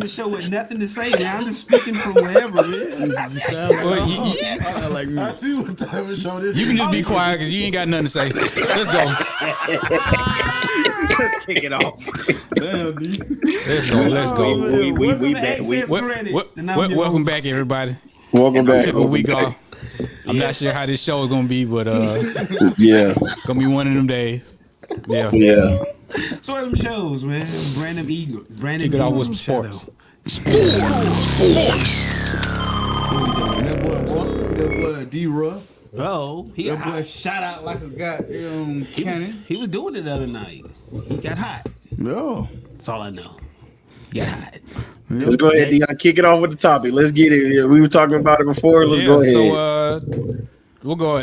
the show with nothing to say, man. I'm just speaking from wherever, man. I see what type of show this is. You can just be quiet because you ain't got nothing to say. Let's go. Let's kick it off. Damn, D. Let's go. We back. Welcome back, everybody. Welcome back. Took a week off. I'm not sure how this show is gonna be, but yeah, gonna be one of them days. Yeah. So what them shows, man? Brandon Kick it off with some sports. That boy D. Russ. Oh, That boy shot out like a goddamn cannon. he was doing it the other night. He got hot. No. That's all I know. He got hot. Let's go ahead, Dion. Kick it off with the topic. Let's get it. We were talking about it before. Let's go ahead. So we'll go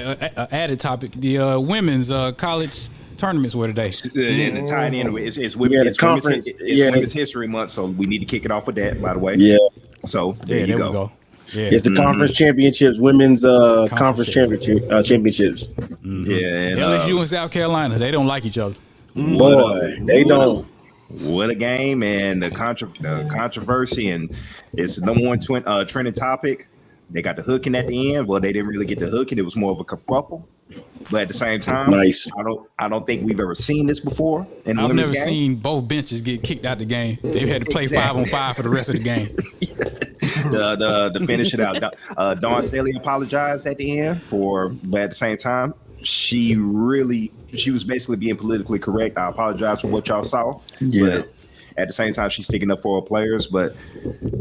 added topic. The women's college tournaments were today. And tied in with it's women's history month, so we need to kick it off with that. By the way, So there you go. Yeah, it's the conference championships, women's conference championships. Mm-hmm. Yeah, and, LSU and South Carolina, they don't like each other. Boy, they don't. What a game, and the controversy, and it's the number one trending topic. They got the hooking at the end. Well, they didn't really get the hooking. It was more of a kerfuffle. But at the same time, nice. I don't think we've ever seen this before. I've never seen both benches get kicked out the game. They had to play 5-on-5 for the rest of the game. To finish it out, Dawn Staley apologized at the end but at the same time, she was basically being politically correct. I apologize for what y'all saw. Yeah. But at the same time, she's sticking up for her players. But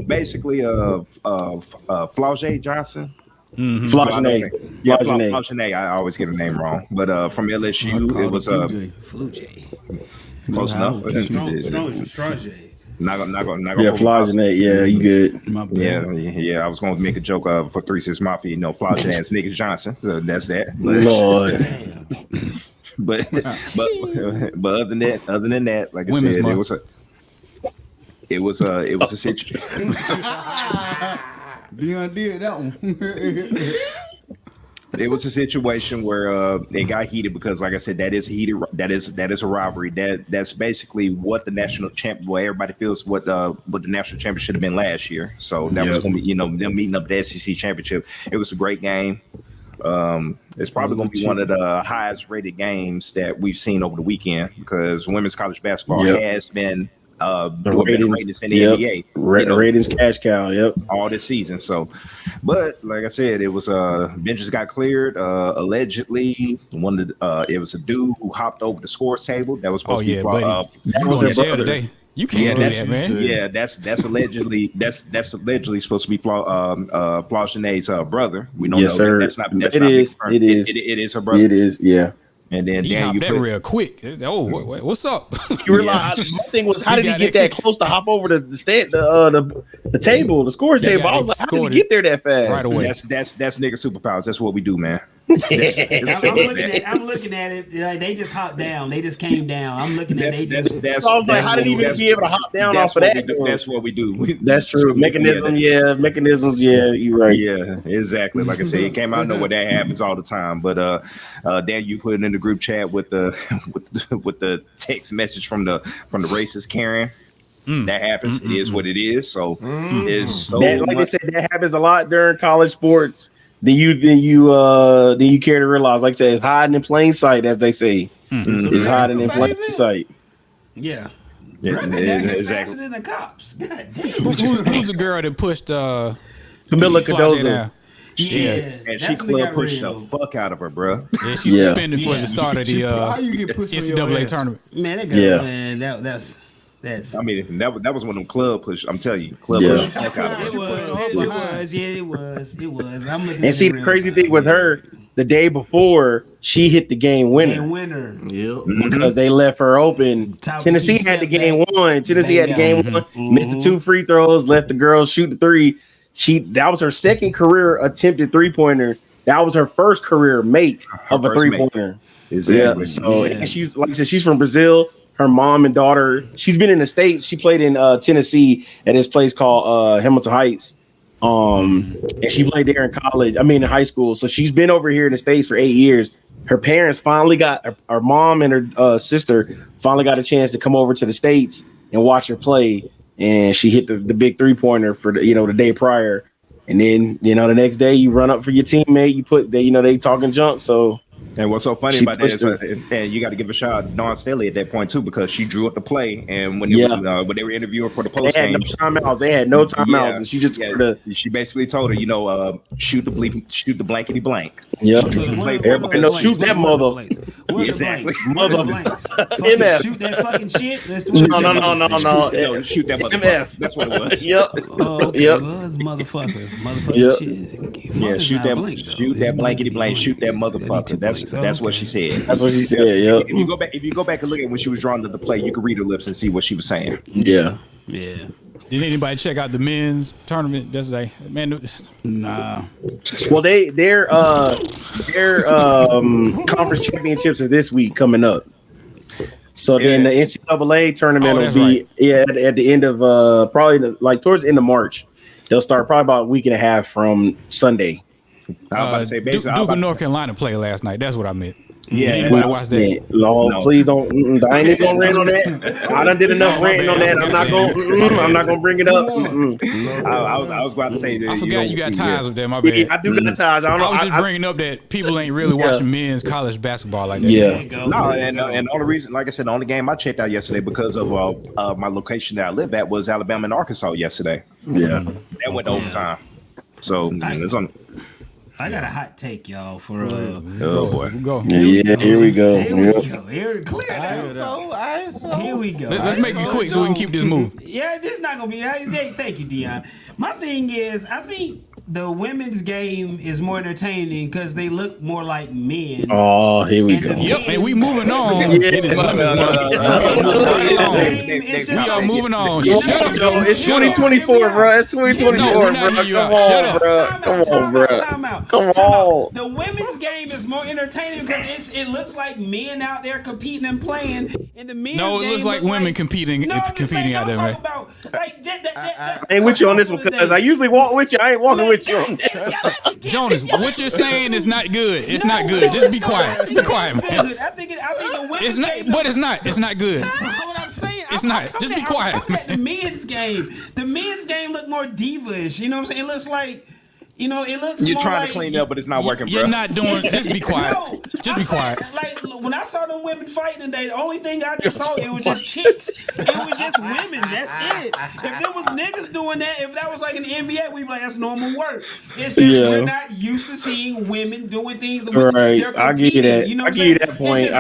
basically, Flau'jae Johnson. Mm-hmm. Flau'jae. I always get her name wrong. But from LSU, it was Flau'jae. Close enough. Flau'jae. Not gonna. Yeah, Flau'jae. Yeah, you good. Yeah. I was gonna make a joke for 3-6 Mafia. Flau'jae and Niggas Johnson. So that's that. But, Lord. but other than that, like I Women's said, month. it was a situation. Dion did that one. It was a situation where it got heated because, like I said, that is heated. That is a rivalry. That's basically what the national champ. Well, everybody feels what the national champion should have been last year. So that was going to be, them meeting up the SEC championship. It was a great game. It's probably going to be one of the highest rated games that we've seen over the weekend because women's college basketball has been the ratings in the NBA. Ratings cash cow, all this season. So, but like I said, it was benches got cleared. Allegedly, it was a dude who hopped over the scores table that was supposed to be that was her brother today. You can't do that, man. Yeah, that's allegedly supposed to be Flau'jae's brother. We don't know. Sir. It is her brother. It is, yeah. And then he hopped that real quick. Oh, what's up? You realize my thing was, how did he get that close to hop over the table, the scores table? I was like, how did he get there that fast? Right away. That's nigga superpowers. That's what we do, man. I'm looking at it. Like, they just hopped down. They just came down. I'm looking at it. I was like, how did he even be able to hop down off of that? That's what we do. That's true. Mechanisms. Yeah, you're right. Yeah, exactly. Like I said, it came out of nowhere. That happens all the time. But Dan, you put it in the group chat with the text message from the racist Karen. That happens. It is what it is. So it's so like I said, that happens a lot during college sports. Then you care to realize, like I said, it's hiding in plain sight, as they say. It's hiding in plain sight. Yeah. Exactly. Faster than the cops. God damn. Who's the girl that pushed Camila Cardozo? Yeah, and she club pushed the fuck out of her, bro. Yeah, she's suspended for the start of the NCAA tournament. Man, that girl, man, that's. I mean, that was one of them club push. I'm telling you, club push. It was. I'm looking. And see, the crazy thing with her, the day before, she hit the game winner. Because they left her open. Tennessee had the game won. Missed the 2 free throws, let the girl shoot the 3. That was her second career attempted 3-pointer. That was her first career make of a 3-pointer. Exactly. Yeah. So and she's, like I said, she's from Brazil. Her mom and daughter. She's been in the States. She played in Tennessee at this place called Hamilton Heights. And she played there in high school. So she's been over here in the States for 8 years. Her parents finally her mom and her sister finally got a chance to come over to the States and watch her play. and she hit the big 3-pointer for the day prior. And then, the next day you run up for your teammate, you put they talking junk. So, and what's so funny about that is, and you got to give a shout out to Dawn Staley at that point too, because she drew up the play, and when they were interviewing her for the post game, they had no timeouts, and she just she basically told her, shoot the blankety blank. Yeah, shoot that mother. Exactly, mother. MF. Shoot that fucking shit. No. Shoot that mother. MF. That's what it was. Yep. Yep. Motherfucker. Shit. Yeah, shoot that blankety blank. Shoot that motherfucker. That's what she said. That's what she said. Yeah. If you go back and look at when she was drawing to the play, you can read her lips and see what she was saying. Yeah. Did anybody check out the men's tournament yesterday? Man, nah. Well, their conference championships are this week coming up. So then the NCAA tournament will be at the end of probably towards the end of March. They'll start probably about a week and a half from Sunday. I was about to say, Duke and North Carolina played last night. That's what I meant. Yeah, did anybody watch that? No, please don't. I ain't even gonna rant on that. I done did enough ranting on that. I'm not gonna bring it up. I was about to say that. I forgot you got ties with them. My bad. Yeah, I do got ties. I was just bringing up that people ain't really watching men's college basketball like that. Yeah. No, and the only reason, like I said, the only game I checked out yesterday because of my location that I live at was Alabama and Arkansas yesterday. Yeah, that went to overtime. So it's on. I got a hot take, y'all. For oh boy, go. Yeah, here we go. Here we go. Let's make it quick so we can keep this moving. Yeah, this is not gonna be. Thank you, Dion. My thing is, I think the women's game is more entertaining because they look more like men. Oh, here we go. Yep, and we moving on. We are moving on. Shut up, Joe. It's 2024, bro. It's 2024, bro. Come on, bro. Come on. The women's game is more entertaining because it looks like men out there competing and playing. And the men's no, it looks like women competing out there, man. I ain't with you on this one because I usually walk with you. I ain't walking with you on this. Jonas, what you're saying is not good. It's not good. Just be quiet. Be quiet, man. I think the women's it's not, game. But it's not. It's not good. What I'm saying. It's not. Just be quiet, man. The men's game look more diva-ish. You know what I'm saying? It looks like. It looks. You're more trying like, to clean up, but it's not working, bro. You're not doing. Just be quiet. No, just be quiet. Like when I saw them women fighting today, the only thing I just saw it was just chicks. It was just women. That's it. If there was niggas doing that, if that was like an NBA, we'd be like, that's normal work. It's just we're not used to seeing women doing things. Right. I give you that. I give you that point.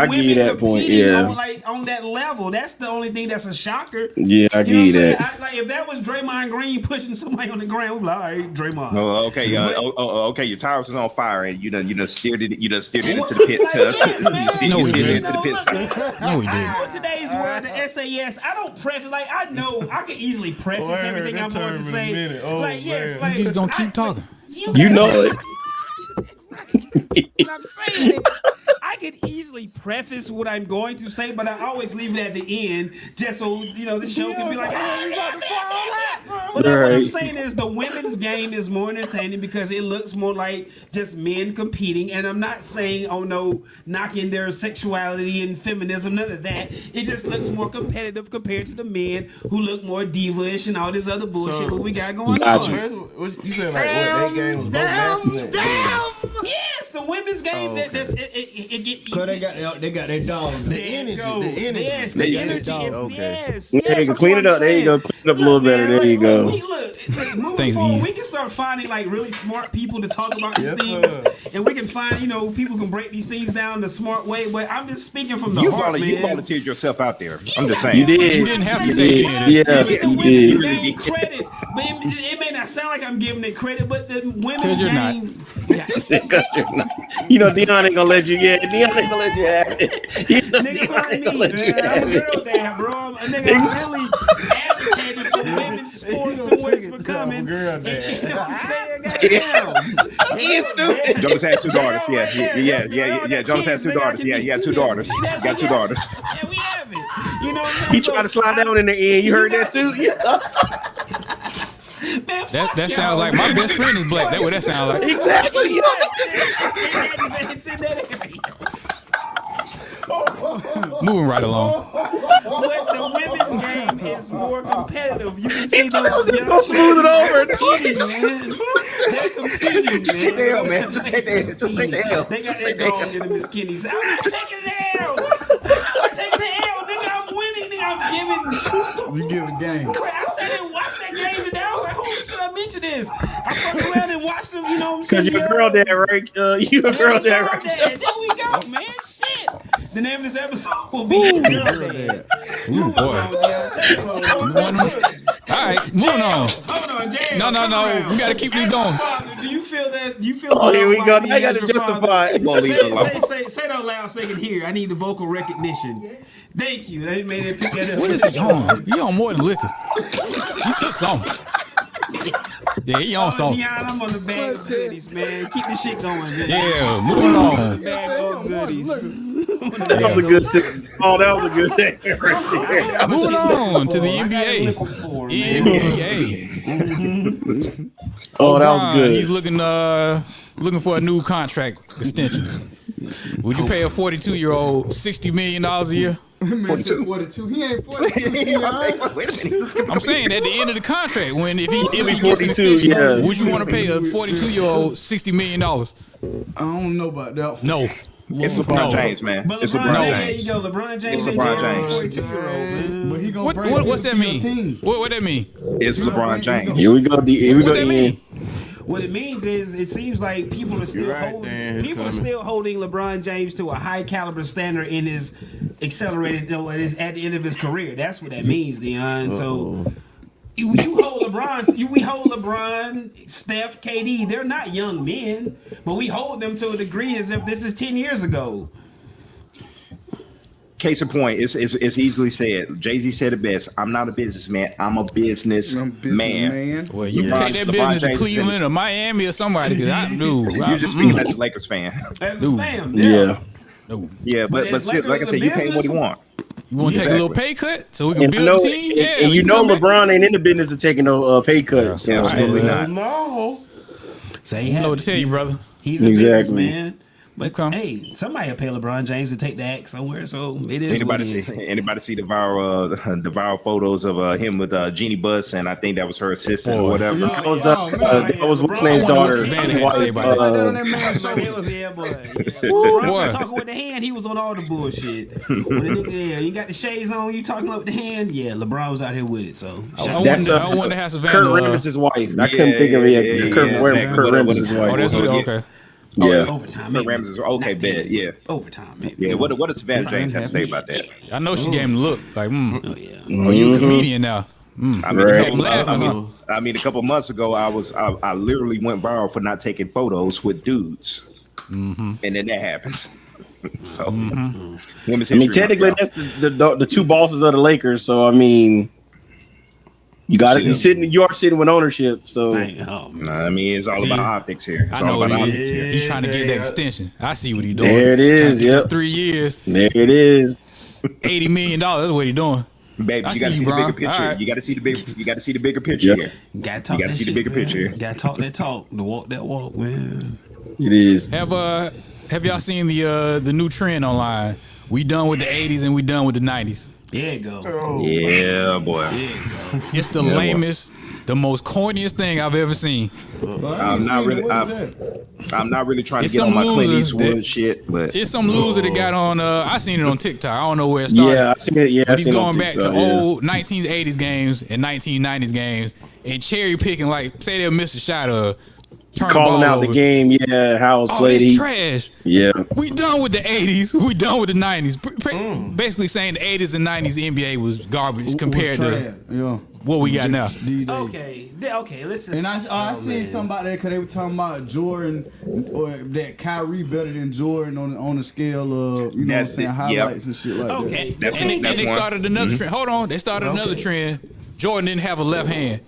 On that level, that's the only thing that's a shocker. Yeah, I give you that. If that was Draymond Green pushing somebody on the ground, we'd be like, all right, Draymond. Oh, okay. Okay, your tires is on fire, and you done steered it into the pit. No, we didn't. No, we didn't. In today's world, the SAS, I don't preface. Like I know, I can easily preface everything I'm going to say. He's just gonna keep talking. You know it. What I'm saying is, I could easily preface what I'm going to say, but I always leave it at the end just so the show can be like, But what I'm saying is the women's game is more entertaining because it looks more like just men competing, and I'm not saying knocking their sexuality and feminism, none of that. It just looks more competitive compared to the men who look more diva-ish and all this other bullshit what we got going on. You said like what that game was both masculine. Yes, the women's game. They got their dog. The energy. Yes, the energy. Yes. Yeah, you can clean it up. There you go. Clean it up a little better. There you go. Moving forward, we can start finding like really smart people to talk about these things, and we can find people can break these things down the smart way. But I'm just speaking from the heart, man. You volunteered yourself out there. I'm just saying. You did. You didn't have to say it. Yeah, you did. You really get credit, but it may not sound like I'm giving it credit, but the women's game. Because you're not. Dion ain't gonna let you. Yeah, Dion ain't gonna let you have it. Nigga, I'm a girl dad, bro. I'm really advocating for women's sports and what it's becoming. Girl dad. You know what I'm saying? Goddamn. He is stupid. Jonas has two daughters. Yeah. Jonas has two daughters. Yeah, he had two daughters. He got two daughters. Yeah, we have it. You know what I'm saying? He tried to slide down in the end. You heard that too? Yeah. Man, that sounds like my best friend is black. That's what that sounds like. Exactly. It's in that area. Moving right along. But the women's game is more competitive. You can see those. Just gonna smooth it over. They're competing, Just take the L, man. Just take the L. Just take the L. They got that dog in Miss Kenny's. I'm not taking the L. I'm taking the L, nigga. I'm winning, nigga. I'm giving. You give a game. I sat and watched that game today. I was like, who should I mention this? I fucked around and watched them, you know what I'm saying? Because you're a girl dad, right? You a girl dad, right? There we go, man. Shit. The name of this episode will be Girl Dad. Ooh, boy. All right, moving on. Hold on, Jay. No. We got to keep this going. Do you feel that? You feel? Oh, here we go. I got to justify. Say it out loud so they can hear. I need the vocal recognition. Thank you. They made it pick that up. What is he on? He on more than liquor. He took some. Yeah, he on some. I'm on the bag of goodies, man. Keep the shit going, man. Yeah, moving on. Bag of goodies. That was a good segment. Oh, that was a good segment right there. Moving on to the NBA. NBA. Oh, that was good. He's looking for a new contract extension. Would you pay a 42-year-old $60 million a year? 42. He ain't 42. Wait a minute. I'm saying at the end of the contract, if he gets an 42, extension, yeah. would you want to pay a 42-year-old $60 million? I don't know about that. No. It's LeBron James, man. But It's LeBron, LeBron there James. you go. LeBron James. It's LeBron James. 42-year-old, man. But he gonna bring What's that to your mean? team. What that mean? It's LeBron James. Here we go. Here we What go. that mean? What it means is, it seems like people are still holding LeBron James to a high caliber standard in his accelerated, at the end of his career. That's what that means, Dion. So you hold LeBron, we hold LeBron, Steph, KD. They're not young men, but we hold them to a degree as if this is 10 years ago. Case in point, it's easily said. Jay-Z said it best. I'm not a businessman. I'm a business man. Well, you can take that business to Cleveland or Miami or somebody. Because I do. You're just speaking as a Lakers fan. As a fan, Yeah. No. Yeah, but still, like I said, you pay what he want. You want to take a little pay cut so we can And, build a team? Yeah. and you we know come back. LeBron ain't in the business of taking no pay cut. So. Absolutely not. No. Say I know what to tell you, brother. He's a Exactly. businessman. But Okay. hey, somebody will pay LeBron James to take the act somewhere. So it is. Anybody what it is. anybody see the viral photos of him with Jeannie Buss, and I think that was her assistant or whatever. That was what's his name's I wonder what daughter. Savannah had to say about that. It was LeBron talking with the hand. He was on all the bullshit. When the nigga, you got the shades on. You talking with the hand. Yeah, LeBron was out here with it. So I wonder how Savannah. Kurt Rambis' wife. I couldn't think of it. Kurt Rambis' wife. Oh, that's what. Okay. Yeah. Overtime. Kurt Rambis is okay, bet. Yeah. Overtime. Maybe. Yeah. What does Savannah James have to say about that? I know she gave him the look. Like, Oh yeah. oh, you a comedian now. I mean, a couple months ago, I literally went viral for not taking photos with dudes, and then that happens. So, women's I mean, history technically, month, that's the two bosses of the Lakers. So, I mean, you are sitting with ownership. So, I mean, it's all about optics here. It's I know all what about he optics here. is. He's trying to get that extension. I see what he's doing. there it is. Yep. 3 years, There it is. $80 million. That's what he's doing. Baby, I you got to see see you, the bro. bigger picture. All right. You got to see the big. You got to see the bigger picture here. Gotta talk. You gotta see the bigger picture. Gotta talk that talk. To walk that walk, man. It is. Have y'all seen the new trend online? We done with the 80s and we done with the 90s. There you go. Yeah, boy. It's the lamest, the most corniest thing I've ever seen. I'm not really trying to It's get on some my Clint losers Eastwood that- shit, but It's some loser that got on. I seen it on TikTok. I don't know where it started. Yeah, I seen it. Yeah, I But he's seen it on going back to TikTok, yeah. old 1980s games and 1990s games and cherry picking, like, say they'll miss a shot or turn Calling the ball out the over. game. Yeah, how it was Oh, played. this trash. Yeah. We done with the 80s. We done with the 90s. Basically saying the 80s and 90s NBA was garbage compared to what we got now. Okay, listen. And I seen somebody because they were talking about Jordan or that Kyrie better than Jordan on the scale of what I'm saying, highlights and shit like that. Okay, And they one. started another trend. Hold on. They started another trend. Jordan didn't have a left hand.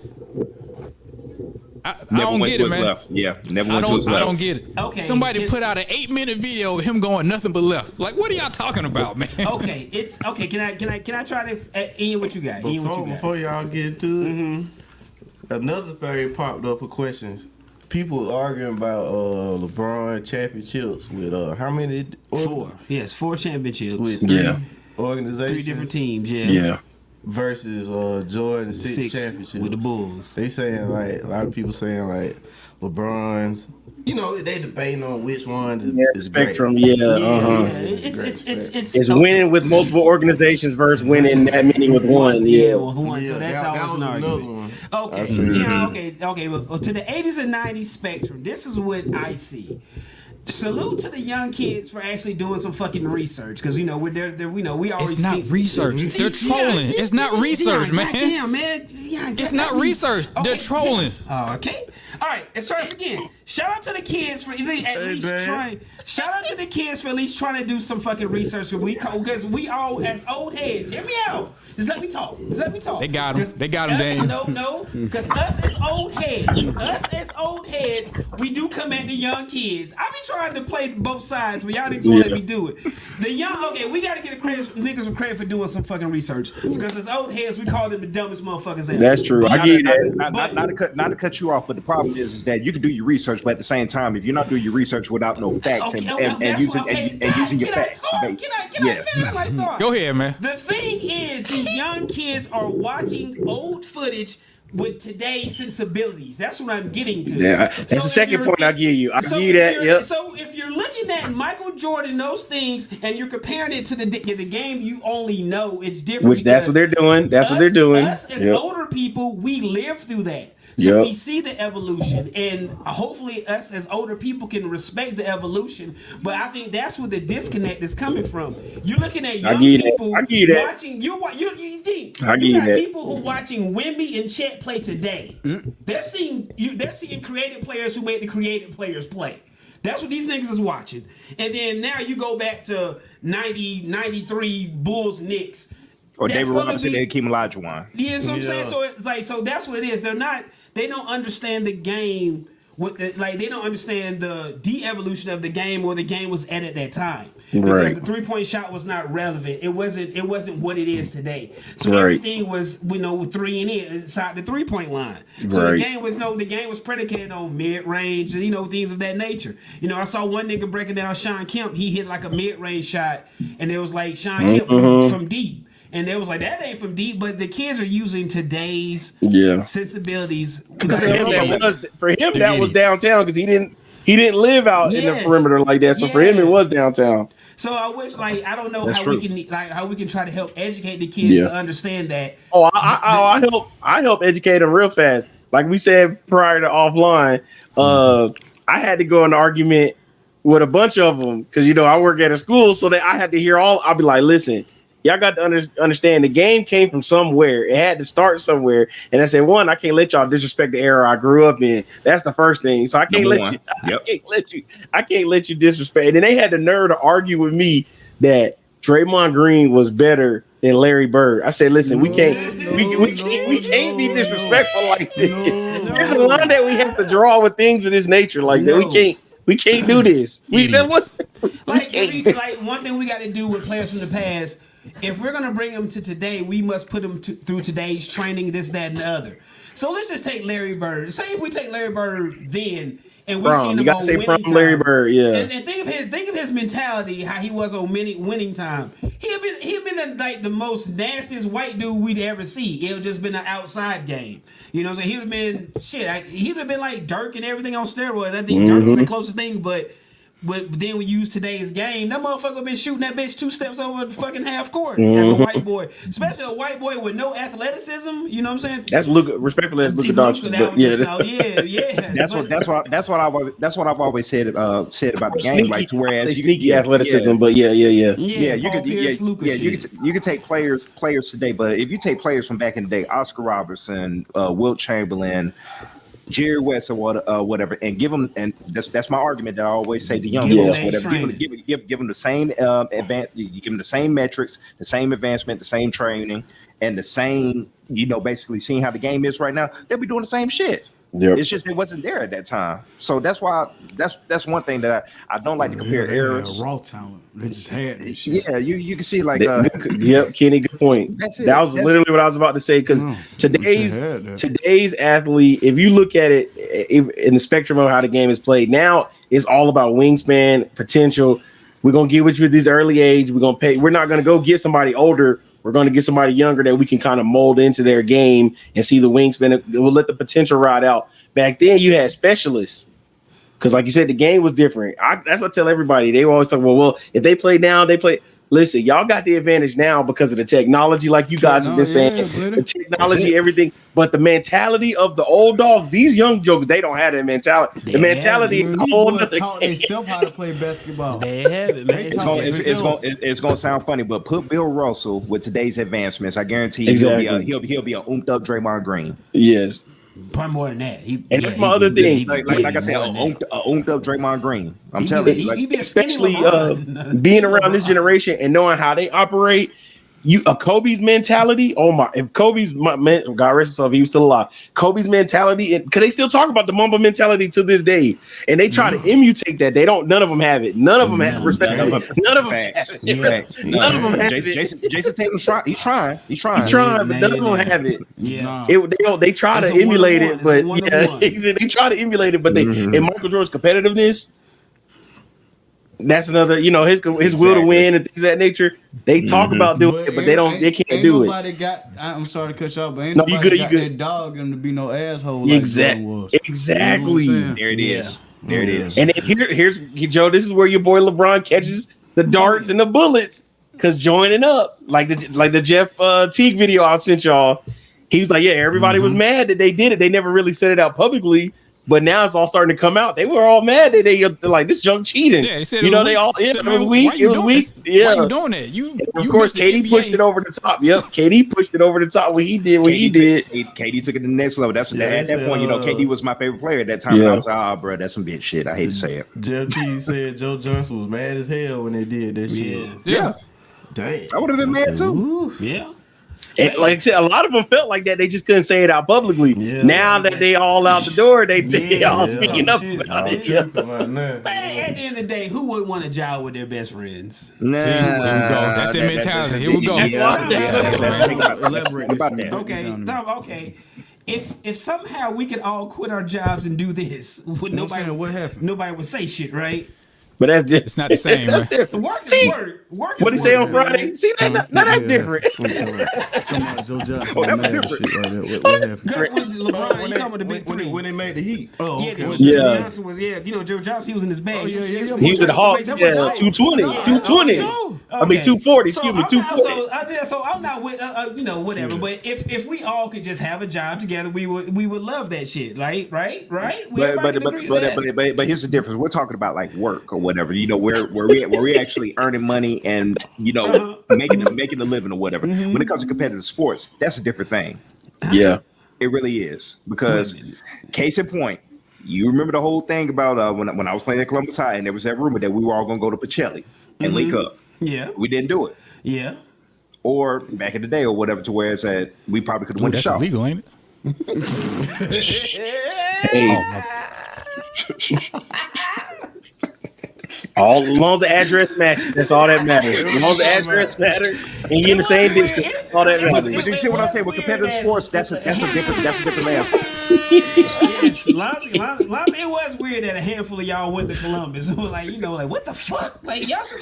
I never don't went get to it, his man. left. Yeah, never went to his I left. don't get it. Okay, Somebody put out an 8-minute video of him going nothing but left. Like, what are y'all talking about, man? Okay, it's okay. Can I try to Ian? What you got? Ian, what you got? Before y'all get into it, another thing popped up for questions. People arguing about LeBron championships with how many? 4. Yes, 4 championships. With Yeah. organizations. 3 different teams. Yeah. Yeah. versus Jordan 6 championship with the Bulls. They saying like a lot of people saying like LeBron's. You know, they debating on which ones is spectrum. Great. It's winning with multiple organizations versus winning that many with one. With one. So that's that always was an argument. another one. Okay. Well, to the 80s and 90s spectrum, this is what I see. Salute to the young kids for actually doing some fucking research, because we always. It's not research. They're trolling. It's not research, man. Damn, man. It's not research. They're trolling. Okay. All right. Let's start this again. Shout out to the kids for at least trying. Shout out to the kids for at least trying to do some fucking research, because we all as old heads. Hear me out. Just let me talk. They got him. They got him, Dan. No. Because us as old heads, we do come at the young kids. I be trying to play both sides, but y'all niggas won't let me do it. The young, we gotta get niggas some credit for doing some fucking research. Because as old heads, we call them the dumbest motherfuckers ever. That's true. I get that. Not to cut you off, but the problem is that you can do your research, but at the same time, if you're not doing your research without no facts and using your facts, Go ahead, man. The thing is, these young kids are watching old footage with today's sensibilities. That's what I'm getting to. Yeah, that's the second point I give you. I give you that. Yep. So if you're looking at Michael Jordan, those things, and you're comparing it to the game you only know, it's different. Which that's what they're doing. That's what they're doing. Us as older people, we live through that. So we see the evolution, and hopefully us as older people can respect the evolution. But I think that's where the disconnect is coming from. You're looking at young people watching. You think you got people who watching Wemby and Chet play today. They're seeing creative players who made the creative players play. That's what these niggas is watching. And then now you go back to 90, 93 Bulls, Knicks. Or David Robinson and Hakeem Olajuwon. Yeah, that's what I'm saying. So it's like, so that's what it is. They don't understand the game. They don't understand the de-evolution of the game, or the game was at that time. Because the 3-point shot was not relevant. It wasn't what it is today. So everything was, 3 and in inside the 3-point line. So the game was predicated on mid-range, things of that nature. I saw one nigga breaking down Sean Kemp. He hit like a mid-range shot, and it was like Sean Kemp from deep. And they was like, that ain't from deep, but the kids are using today's sensibilities. For him, that was downtown, because he didn't live out in the perimeter like that. So for him, it was downtown. So I wish, I don't know how we can try to help educate the kids to understand that. Oh, I help educate them real fast. Like we said prior to offline, I had to go in an argument with a bunch of them because I work at a school, so that I had to hear all. I'll be like, listen. Y'all got to understand the game came from somewhere. It had to start somewhere. And I said, one, I can't let y'all disrespect the era I grew up in. That's the first thing. So I can't I can't let you disrespect. And then they had the nerve to argue with me that Draymond Green was better than Larry Bird. I said, listen, we can't be disrespectful like this. There's a line that we have to draw with things of this nature like that. We can't do this. One thing we got to do with players from the past. If we're going to bring them to today, we must put them through today's training, this, that, and the other. So let's just take Larry Bird. Say if we take Larry Bird then, and we seen him on winning time. Larry Bird, yeah. And think of his mentality, how he was on winning time. He'd been the most nastiest white dude we'd ever see. It would just been an outside game. So he would have been he would have been like Dirk and everything on steroids. I think Dirk was the closest thing, but then we use today's game. That motherfucker been shooting that bitch 2 steps over the fucking half court as a white boy, especially a white boy with no athleticism. You know what I'm saying? That's Luka. Respectfully, that's Luka Doncic. Yeah. That's what I've always said about the game. Sneaky, whereas sneaky athleticism, but yeah. You could take players today, but if you take players from back in the day, Oscar Robertson, Wilt Chamberlain, Jerry West or whatever, and give them, and that's my argument that I always say to young folks, whatever, give them the same advance, you give them the same metrics, the same advancement, the same training, and the same, basically seeing how the game is right now, they'll be doing the same shit. Yep. It's just it wasn't there at that time. So that's why that's one thing that I don't like to compare eras. Raw talent. They just had this shit. Yeah, you can see like Kenny, good point. That was literally what I was about to say, because today's athlete, if you look at it in the spectrum of how the game is played, now it's all about wingspan, potential. We're gonna get with you at this early age. We're gonna pay. We're not gonna go get somebody older We're going to get somebody younger that we can kind of mold into their game and see the wingspan. We'll let the potential ride out. Back then, you had specialists. Because like you said, the game was different. That's what I tell everybody. They always talk, well, if they play now, they play. Listen, y'all got the advantage now because of the technology, like you guys have been saying. The technology, everything. But the mentality of the old dogs, these young jokers, they don't have that mentality. The mentality is all taught themselves how to play basketball. They have it, man. It's gonna sound funny, but put Bill Russell with today's advancements, I guarantee you he'll be a oomped up Draymond Green. Yes. Probably more than that. That's my other thing. Like I said, a oomped up Draymond Green. I'm telling you, especially being around this generation and knowing how they operate. Kobe's mentality. Oh my! If Kobe's man, God rest his soul, if he was still alive. Kobe's mentality, because they still talk about the Mamba mentality to this day, and they try to imitate that. They don't. None of them have it. None of them have respect. None of them. None of them have it. Jason Tatum's trying. He's trying, but none of them have it. Yeah. They try to emulate it, but they try to emulate it, but they in Michael Jordan's competitiveness. That's another, his will to win and things of that nature. They talk about doing it, but they can't do it. I'm sorry to cut you off, but ain't nobody got that dog in to be no asshole. Like Exactly. There it is. There it is. And then here's Joe. This is where your boy LeBron catches the darts and the bullets because joining up, like the Jeff Teague video I sent y'all. He's like, yeah, everybody was mad that they did it. They never really said it out publicly. But now it's all starting to come out. They were all mad that they're like this junk cheating. Yeah, they said it was weak. It was weak. Yeah, why you doing that? Of course, KD pushed it over the top. Yep, KD pushed it over the top when he did what he did. KD took it to the next level. At that point, KD was my favorite player at that time. I was like, bro, that's some bitch shit. I hate to say it. Jeff T said Joe Johnson was mad as hell when they did that shit. Yeah. Damn. I would have been mad too. Ooh, yeah. And like I said, a lot of them felt like that. They just couldn't say it out publicly. Yeah, now that they all out the door, they all speaking up about it. But at the end of the day, who would want to job with their best friends? Nah, here we go. That's their mentality. Here we go. Elaborate about that. Okay. If somehow we could all quit our jobs and do this, would nobody would say shit, right? But it's not the same. That's right? different. Work is work. Work is what he say on Friday? Man. See that? Now that's different. Joe Johnson. That was different. What happened? When they made the Heat. Oh, okay. Joe Johnson was Joe Johnson. He was in his bag. He was at the Hawks. 220. I mean 240. Excuse me, 240. So I'm not with whatever. But if we all could just have a job together, we would love that shit. Right. But here's the difference. We're talking about like work or whatever. Where we actually earning money and making a living or whatever. When it comes to competitive sports, that's a different thing. Yeah, it really is. Because case in point, you remember the whole thing about when I was playing at Columbus High and there was that rumor that we were all going to go to Pacelli and link up. Yeah, we didn't do it. Yeah, or back in the day or whatever, to where it's at we probably could have went to Sharpe. Illegal, ain't it? As long as the address matches, that's all that matters. As long as the address matters and you're in the same district, that's all that matters. But you see what I'm saying with competitive sports? That's a different answer. Yes, it was weird that a handful of y'all went to Columbus. It was like what the fuck? Like y'all should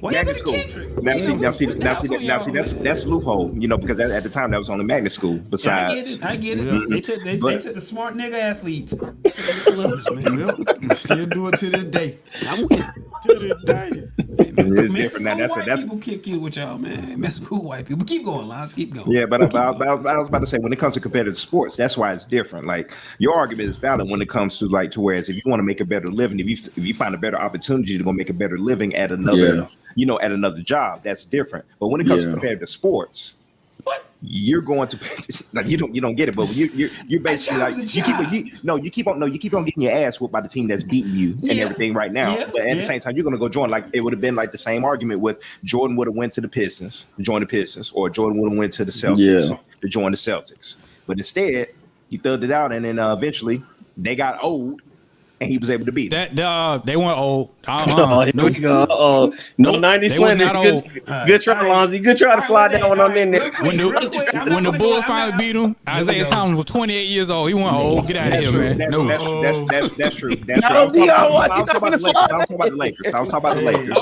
what? Magnet school. Now see, that's loophole. Because at the time that was only magnet school. Besides, I get it. Mm-hmm. They took the smart nigga athletes to Columbus, man. Still do it to this day. I'm with it to this day. It's different now. That's people kick you with y'all, man. That's cool white people. Keep going, Lance. Keep going. Yeah, but I was about to say when it comes to competitive sports, that's why it's different. Like your argument is valid when it comes to whereas if you want to make a better living, if you find a better opportunity to go make a better living at another, at another job, that's different. But when it comes to competitive sports, you're going to you don't get it, but you're basically you keep on getting your ass whooped by the team that's beating you and everything right now. But at the same time, you're gonna go join. Like it would have been like the same argument with Jordan would have went to the Pistons to join the Pistons, or Jordan would have went to the Celtics to join the Celtics. But instead, you thugged it out, and then eventually they got old. and he was able to beat him. They weren't old. No 90s slander. Good try, Lonzy. Good try to slide that one on in there. When the Bulls finally beat him, Isaiah Thomas was 28 years old. He wasn't old. Get out of here, man. That's true. I was talking about the Lakers.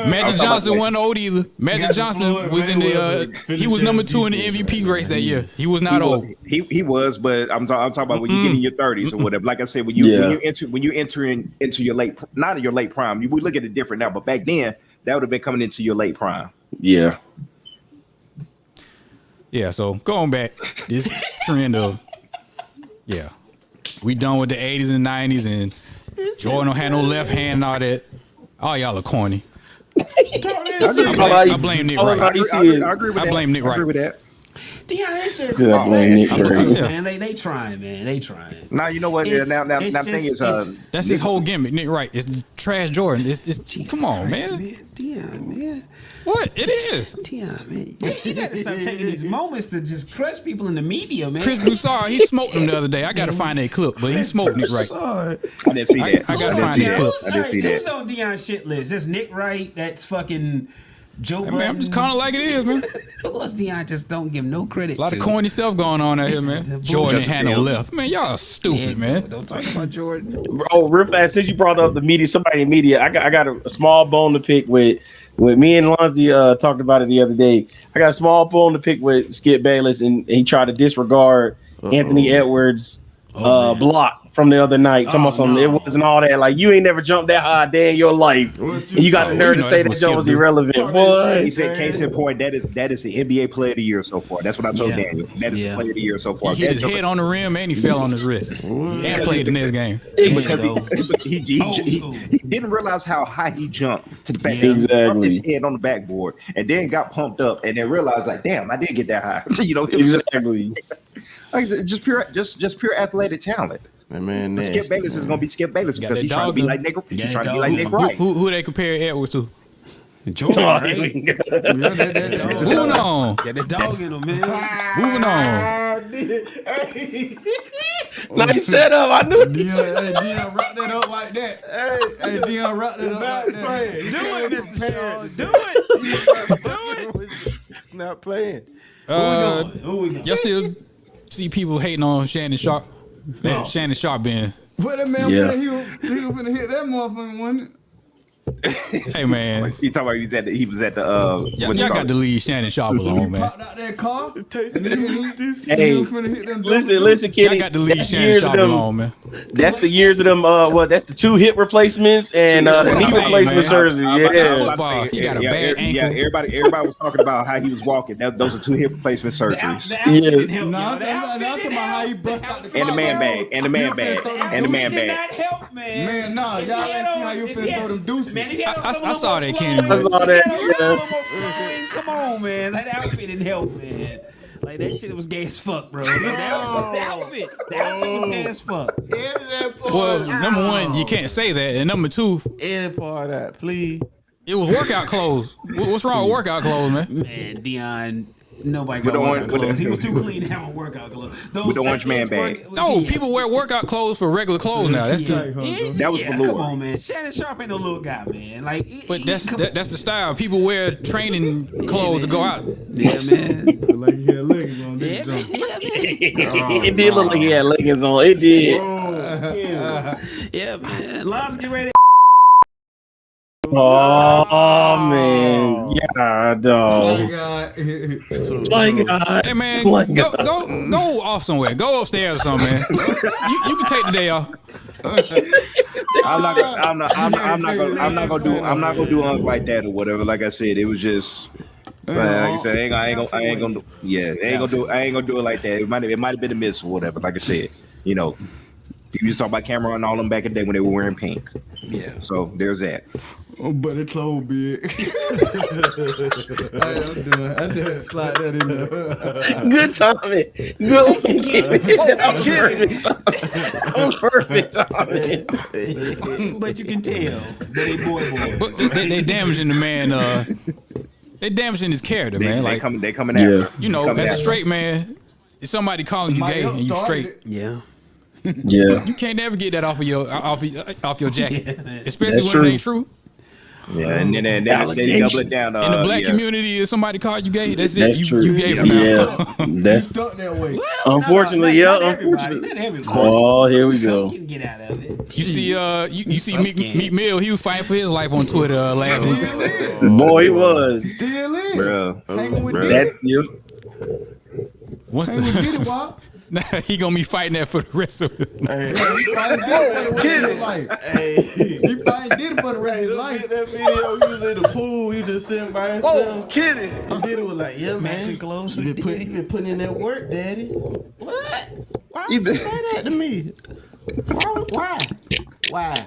Magic Johnson wasn't old either. Magic Johnson was in the. He was number 2 in the MVP race that year. He was not old. He was, but I'm talking about when you get in your 30s or whatever. Like I said, when you enter into your late, not in your late prime. We look at it different now, but back then that would have been coming into your late prime. Yeah. Yeah. So going back, this trend of we done with the 80s and 90s, and Jordan don't have no left hand and all that. All y'all are corny. I blame Nick Wright. I agree with that. I blame Nick Wright. I agree with that. Man, they trying, man. They trying. Now you know what? Now the thing is, that's his whole gimmick, Nick Wright. It's trash Jordan. It's come on, man. Dion, man. What? It is. Dion, man. You got to stop taking these moments to just crush people in the media, man. Chris Broussard, he smoked him the other day. I got to find that clip, but he smoked Nick Wright. I didn't see that. I got to find that clip. I didn't see that. Who's on Dion's shit list? That's Nick Wright. That's fucking Joe Budden. Man, I'm just calling it like it is, man. Who else Dion just don't give no credit to? A lot of corny stuff going on out here, man. Jordan had no left. Man, y'all stupid, man. Don't talk about Jordan. Oh, real fast, since you brought up the media, somebody in media, I got a small bone to pick with me and Lonzy talked about it the other day. I got a small bone to pick with Skip Bayless, and he tried to disregard Anthony Edwards' block from the other night. Talking about something, it wasn't all that. Like, you ain't never jumped that high day in your life, and you got the nerve to say that joke was irrelevant. Boy, he said, case in point, that is the NBA Player of the Year so far. That's what I told Daniel. That is the Player of the Year so far. He hit his head on the rim and he fell on his wrist. And played the next game. Because he didn't realize how high he jumped to the fact that he bumped his head on the backboard and then got pumped up and then realized, like, damn, I did get that high. Exactly. Like, just pure athletic talent. Man, Skip Bayless is gonna be Skip Bayless because he's trying to be like Nick. He's trying to be like Nick Wright. Who they compare Edwards to? Jordan, right? Moving on. Yeah, the dog in him, man. Moving on. Nice setup. I knew it. Dion rock that up like that. Hey, Dion rock that up like that. Do it, Mr. Shaw. Do it. Not playing. Who we going? Y'all still see people hating on Shannon Sharpe? Man, Shannon Sharpe being. But that man, he was finna hit that motherfucker, wasn't it? Hey man, You talking about he was at the y'all got to leave Shannon Sharpe alone, man. Popped out that car. Hey, listen, Kenny. Y'all got to leave Shannon Sharpe alone, man. That's the years of them. That's the 2 hip replacements and the knee replacement surgery. Yeah, football. He got a bad ankle. Yeah, everybody was talking about how he was walking. Those are 2 hip replacement surgeries. The outfit didn't help, No, I'm y'all. The talking outfit about how he bust out the car. And the man bag. And the man bag. And the man did bag. not help, man. Man, nah, y'all ain't see how you finna throw them deuces. Man, I saw that, Kenny. I saw that. Come on, man. That outfit didn't help, man. Like, that shit was gay as fuck, bro. Like, the outfit was gay as fuck. Well, number one, you can't say that, and number two, Any part of that, please. it was workout clothes. What's wrong with workout clothes, man? Man, Dion, nobody got workout clothes. He was too clean to have on workout clothes. With the orange man bag. No, people wear workout clothes for regular clothes now. That's That was velour. Come on, man. Shannon Sharpe ain't no little guy, man. Like, but that's the style. People wear training clothes to go out. Yeah, man. Like he had leggings on that jump. It did look like he had leggings on. It did. Yeah, man. Lon's get ready. Oh man, yeah, dog. My God. Hey man, go off somewhere. Go upstairs or something, man. You can take the day off. I'm not gonna do anything like that or whatever. Like I said, it was just. Like I said, I ain't gonna do it like that. It might have been a miss or whatever. Like I said, you know, you just talk about Cameron and all them back in the day when they were wearing pink. Yeah. So there's that. Oh, but the clothes big. I just slide that in there. Good timing. That was perfect timing. But you can tell they boy. But they damaging the man. They damaging his character, man. Like they coming after. You know, as a straight man, if somebody calling you gay and you straight, Yeah. Yeah. You can't never get that off your jacket, especially That's when true. it ain't true. Yeah, and then they double it down. In the black community, if somebody called you gay, that's That's it. true. You gay from Yeah, now. that's stuck that way. Well, unfortunately. not Unfortunately. Not everybody. Oh, here we Some go. can get out of it. You see Meek Mill. He was fighting for his life on Twitter last week. Boy, he was. Still in. Bro. Hanging with That Diddy. you. What's Hanging with Diddy, the? Wop. He gonna be fighting that for the rest of his Hey, He fighting Diddy for the rest of his life. Look at that video. He was in the pool. He just sitting by himself. Kidding. And Diddy was like, "Yeah, man, clothes you been putting in that work, Daddy." What? Why You you been- say that to me? Why?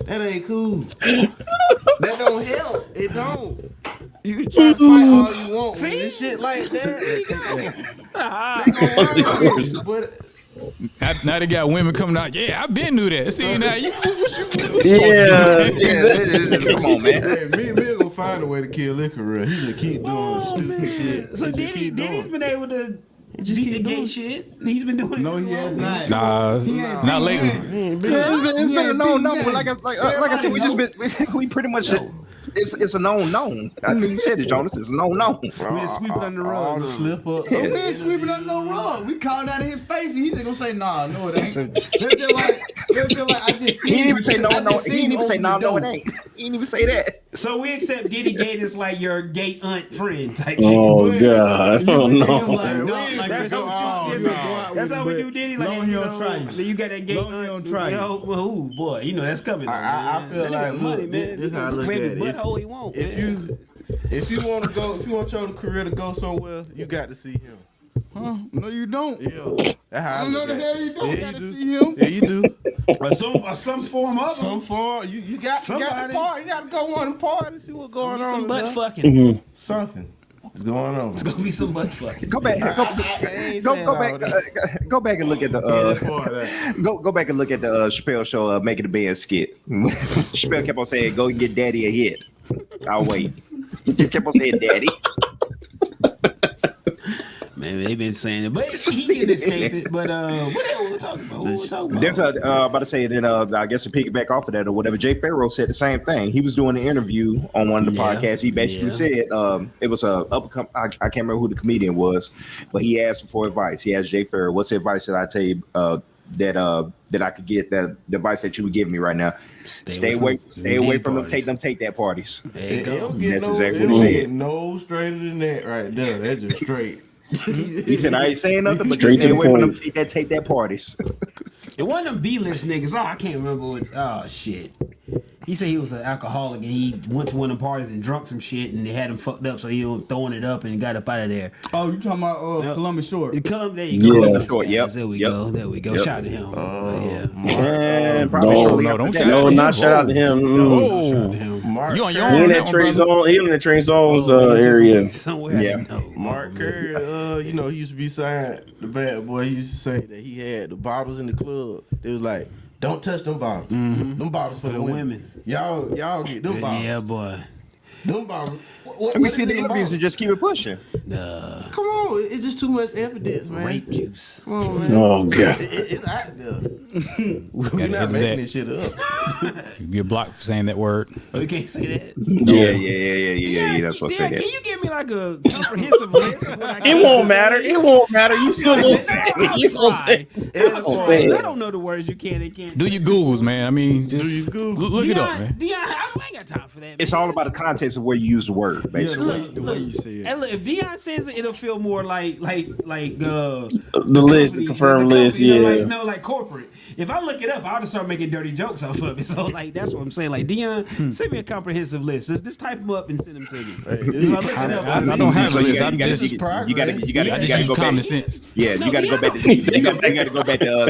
That ain't cool. That don't help. It don't. You can try to fight all you want. See? With shit like that. But now they got women coming out. Yeah, I been knew that. See now you. Come on, man. hey, me gonna find a way to kill their career. He just keep doing stupid shit. So He just keep doing Diddy's it. been able to just beat keep the gay doing shit. He's been doing it. No, he has not. Not lately. It's been a known number. Like I said, we pretty much. It's a known. I mean, you said it, Jonas. It's a known. We just sweep it under the All rug. the slip up. We ain't sweeping under no rug. We called out in his face, and he's just gonna say, "Nah, no, it ain't." That's just like I just seen. He didn't even say no. I just He seen didn't even say open no. the No, door. it ain't. He didn't even say that. So we accept Diddy Gate as like your gay aunt friend type shit. Oh God. Oh no. That's how we do Diddy. Like, Long he don't try you. you got that gay Long he aunt. don't try you. Well, who boy? You know that's coming. I feel That like nigga money, look, man. this how I look at it. Butthole he want. If you want to go, if you want your career to go somewhere, you got to see him. Huh? No, you don't. Yeah, that's how I know look the at hell it. you don't. Yeah, Gotta do. see him. Yeah, you do. Some form of Some form. You got the part. You got to go on the part and see what's going on. some butt there. fucking. Something is going on. It's gonna be some butt fucking. Go back. Go back and look at the. Go back and look at the Chappelle show, Making the Band skit. Chappelle kept on saying, "Go and get Daddy a hit." I'll wait. He just kept on saying, "Daddy." Man, they've been saying it, but he can escape it. But what else we talking about? What we talking about? There's about to say that I guess to piggyback off of that or whatever. Jay Farrow said the same thing. He was doing an interview on one of the podcasts. He basically said it was I can't remember who the comedian was, but he asked him for advice. He asked Jay Farrow, "What's the advice that I tell you that I could get? That the advice that you would give me right now? Stay away from them. Take that parties." There you go. That's exactly what he said. No straighter than that right there. That's just straight. He said, "I ain't saying nothing, but Straight just stay to the away from them. point. Take that parties." It wasn't them B-list niggas. Oh, I can't remember what. Oh shit. He said he was an alcoholic and he went to one of the parties and drunk some shit and they had him fucked up, so he was throwing it up and got up out of there. Oh, you talking about Columbus Short? There you go. Yeah. Short, yep. There we Yep. go. There we go. Yep. Shout out to him. And probably shortly no, after don't that. shout No, out not shout out to him. Oh, Mark you on your He own in on that that Trey one, brother. Songz. He in the Trey Songz area. Somewhere. Yeah. Mark Curry, he used to be saying, the bad boy, he used to say that he had the bottles in the club. It was like, don't touch them bottles. Them bottles for the women. Y'all get them bottles. Yeah, boy. Them bottles. We see the interviews and just keep it pushing. Come on, it's just too much evidence, man. Rape juice. Come on, man. Oh God. It's out there. We're Gotta not get making that. this shit up. You get blocked for saying that word. Oh, you can't say that. Yeah. That's what I said. Can you give me like a comprehensive list? Of what I It can won't say? matter. It won't matter. You still gonna say it. You gonna say it. I'm say it. I don't know the words you can and can't. Do your Googles, man. I mean, just your Googles. look it up, man. Deion, I ain't got time for that. It's all about the context of where you use the word, basically. The way you say it. And look, if Deion says it, it'll feel more like The list, the company, confirmed the list, company, yeah. you know, like corporate. If I look it up, I'll just start making dirty jokes off of it. So like that's what I'm saying. Like Deion, send me a comprehensive list. Just type them up and send them to me. So I look it up. I don't have a list. I'm just You gotta use go common back. sense. Yeah, you gotta go back to you gotta go back to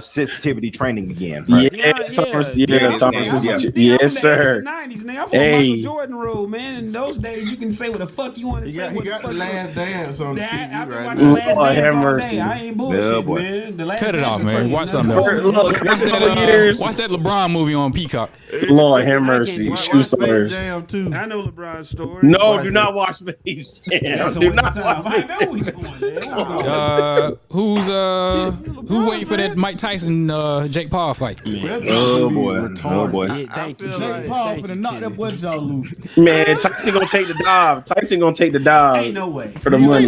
sensitivity training again. Right? Yeah, Thomas. Yeah, Thomas. Yes, sir. '90s, nigga. I'm from Hey. Michael Jordan rule, man. In those days, you can say what the fuck you want to say. He got the Last Dance on the TV I've been right watching now. Last Lord Dance have all mercy. day. I ain't bullshit, man. The Last Cut it Dance off, is man. crazy. Watch something else. Look, watch that, Watch that LeBron movie on Peacock. Lord have mercy. Watch Shoe Space stars. Jam too. I know LeBron's story. No, do not watch Space Jam. That's a Do waste of not time. watch I know we Space doing, man. Who's waiting for that Mike Tyson Jake Paul fight? Oh boy. Oh boy. Jake Paul finna knock that boy jaw loose. Man, Tyson gonna take the dive. Tyson gonna take the dive. Ain't no way. For the money.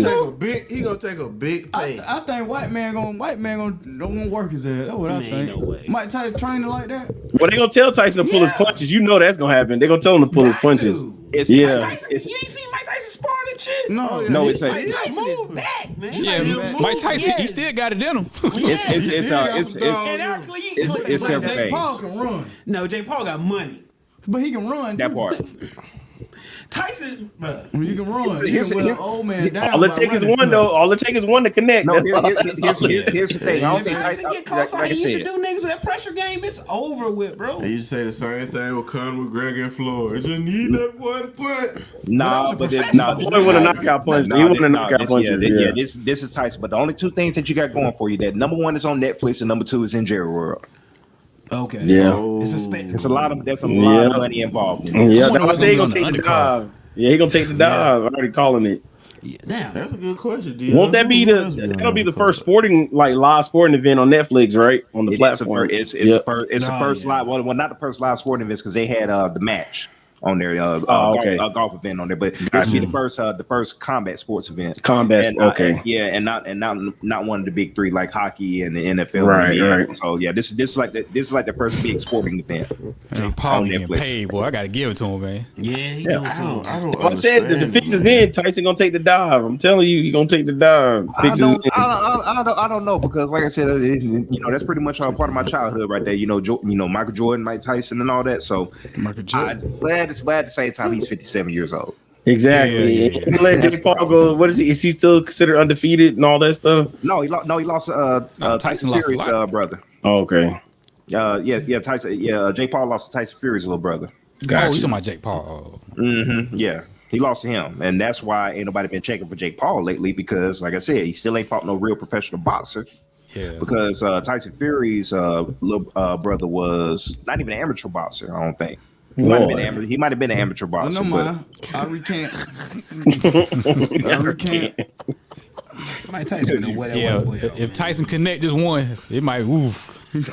He gonna take a big pay. I think white man gonna work his ass. That's what I Man, think. no way. Mike Tyson training like that. Well, they gonna tell Tyson to pull his punches. You know that's gonna happen. They gonna tell him to pull his punches. It's, Yeah. Tyson, you ain't seen Mike Tyson sparring and shit? No, No, it's Mike Tyson is back, man. Yeah, Mike Tyson, he still got it in him. it's several Jake Paul things. can run, No, Jake Paul got money. but he can run That too. part. Tyson, bro. He can run. He Here's- can wear an old man down. All it by take is running. one though. All it take is one to connect. No, That's all. here's the thing. I don't If think Tyson Tyson, get close like like I he used to said, do niggas with that pressure game, it's over with, bro. They used to say the same thing with Conor McGregor and Floyd. Just need that boy to put. nah, but Floyd want a knockout punch. He want a knockout punch. Yeah. This is Tyson. But the only two things that you got going for you, that number one is on Netflix and number two is in Jerry World. Okay. Yeah. It's a spectacle. There's a lot of money involved in it. Yeah, wonder I what's say he gonna gonna be take on the the dive. Yeah, he gonna take the dive. I'm already calling it. Damn. That's a good question, D. Won't that be that'll be the first sporting live sporting event on Netflix, right? On the platform. It's the first live. Well, not the first live sporting event because they had the match on there, okay. golf event on there. But this will be the first combat sports event. Combat, okay. And not one of the big three like hockey and the NFL. Right, and right. So yeah, this is like the first big sporting event. Jake Paul on be getting Netflix. paid, boy. I gotta give it to him, man. Yeah, he doing something. I don't Well, I said the fix is in. Tyson gonna take the dive. I'm telling you, he gonna take the dive. Fix is in. I don't know because like I said, that's pretty much all part of my childhood right there. Michael Jordan, Mike Tyson, and all that. So but at the same time, he's 57 years old. Exactly. Yeah. You let Jake Paul go. What is he? Is he still considered undefeated and all that stuff? No, he lost Tyson lost a Fury's lot. brother. Oh, okay. Tyson. Yeah, Jake Paul lost to Tyson Fury's little brother. Oh, you talking about Jake Paul? Yeah, he lost to him, and that's why ain't nobody been checking for Jake Paul lately. Because, like I said, he still ain't fought no real professional boxer. Yeah. Because Tyson Fury's little brother was not even an amateur boxer. I don't think. He might have been an amateur boxer. No, but man. I recant. I recant. Mike Tyson know what Yeah. If Tyson connect just one, it might woof. it's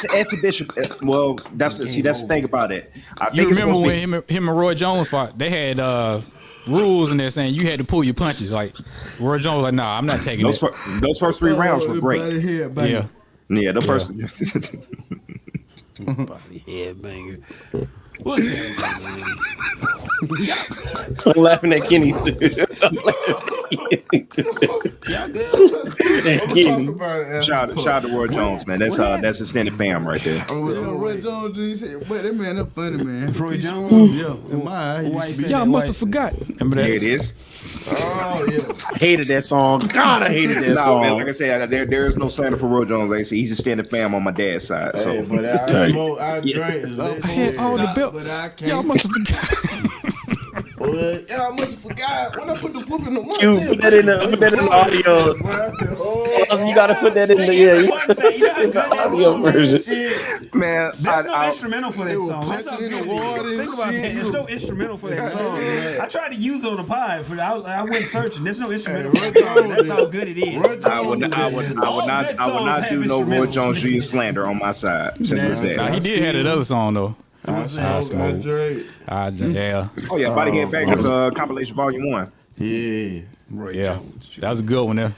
an exhibition. Well, that's the thing about it. I You think it's remember supposed when to be- him and Roy Jones fought? They had rules in there saying you had to pull your punches. Like Roy Jones was like, nah, I'm not taking those it. those first three rounds were great. Yeah. Yeah, the first. Body head banger. What's that, man? I'm laughing at Kenny. Y'all good? Kenny. Shout out to Roy Jones, man. That's extended fam right there. Roy Jones, he said, "But that man, that's funny, man." Roy Jones? Yeah, in my eye, he used to be- Y'all must have forgot. Remember that? There it is. Oh yeah. Hated that song. God, I hated that Nah, song. man, like I said, there is no slander for Roy Jones. Like I said, he's a standing fam on my dad's side. So Hey, but I tight. smoke, I drink. I had all the belts. But I can't. Y'all must have forgot. Yeah, I must have forgot when I put the whoop in the one. You put that in the audio. You gotta put that in the audio version. man, There's no instrumental for that song. That's punch how it in good the it water is. and Think about shit. that. There's no instrumental for that song. I tried to use it on the pod. I went searching. There's no instrumental for that song. That's how good it is. I would not do no Roy Jones Jr. slander on my side. Simple as Nah, that. he did have that other song though. I smoke. drink. Yeah. Oh yeah, Bodyhead Bangers compilation volume 1. Yeah. Yeah. That was a good one there.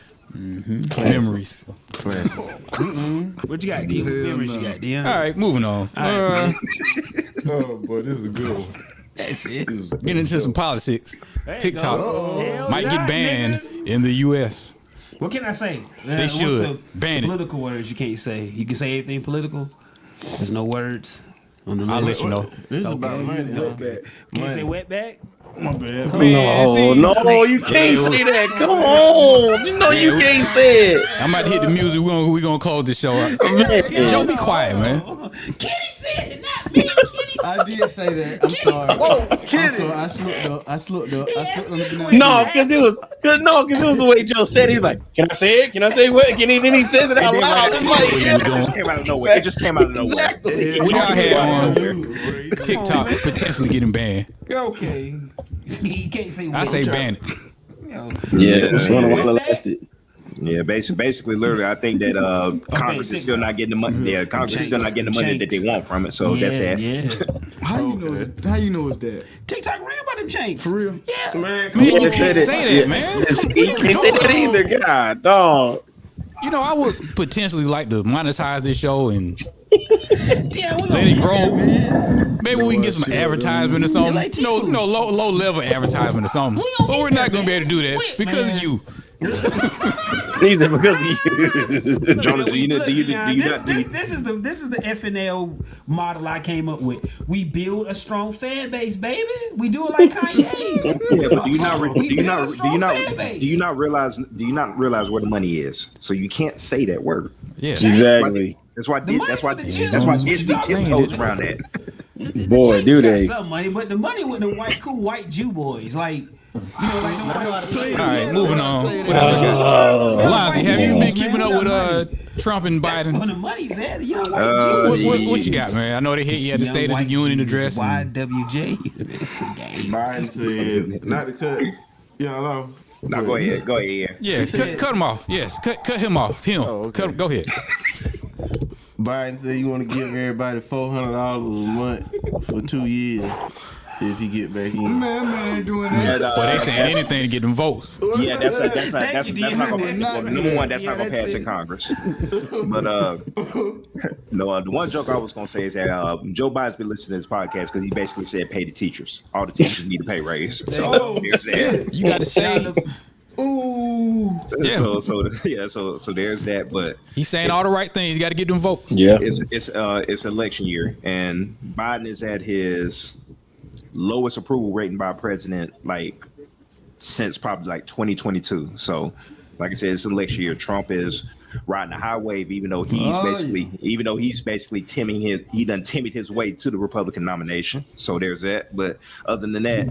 Memories. What you got, D? What memories you got, Dion? All right, moving on. right, Oh boy, this is a good one. That's it. Getting into some politics. TikTok Hell might not, get banned nigga. in the U.S. What can I say? They What's should the ban it. political words you can't say. You can say anything political. There's no words on the list. I'll let you know. This is about money. Huh? Can't say wetback. My bad. Man, see, No, you can't say that. Come on. You know you can't say it. I'm about to hit the music. We're gonna close this show out. Man. Joe, be quiet, man. Kenny said it, not me. Kenny I did say that. I'm sorry. Oh, I'm kidding. sorry. I slipped up. No, because it was the way Joe said it. He was like, "Can I say it? Can I say what?" Then he says it out loud. It's like, It just came out of nowhere. It just came out of nowhere. Exactly. We all had on TikTok potentially getting banned. Okay. You can't say. I say ban it. Yeah, one of the arrested. Yeah, basically, literally, I think that Congress is still not getting the money. Yeah, Congress is still not getting the money that they want from it. So that's it. Yeah. How you know it's that? TikTok ran by them chains. For real? Yeah. Man, Man, you Yeah, can't say that, man. You can't say that either. God, dog. You know, I would potentially like to monetize this show and Yeah, we let it grow. Maybe we can get some advertisement or something. like No, low level advertisement or something. But we're not gonna be able to do that because of you. Neither because of you. Jonas, do you This is the FNL model I came up with. We build a strong fan base, baby. We do it like Kanye. Yeah, but do you not realize where the money is? So you can't say that word. Yeah. Exactly. That's why Disney Stop saying tiptoes it. around that. Boy, do they? Some money, but the money with the white Jew boys, like. You know, like All right, moving on. Lonzie, have you been keeping up with Trump and Biden? when the money's at, you know, white Jew. What you got, man? I know they hit you at the State of the Union address. YWJ. It's the game. Biden said not to cut y'all off. Now go ahead. Yeah, cut him off. Yes, cut him off. Him. Oh, okay. Go ahead. Biden said you want to give everybody $400 a month for 2 years if he get back in. Man ain't doing that. But they saying anything to get them votes. Yeah, that's not gonna. Number one, that's not gonna pass in Congress. But no, the one joke I was gonna say is that Joe Biden's been listening to this podcast because he basically said pay the teachers. All the teachers need a pay raise. So there's that. You got to say. Ooh. Yeah. So there's that. But He's saying all the right things. You got to get them votes. Yeah. it's election year, and Biden is at his lowest approval rating by a president like since probably like 2022. So, like I said, it's election year. Trump is riding a high wave, even though he's basically done timid his way to the Republican nomination. So there's that. But other than that,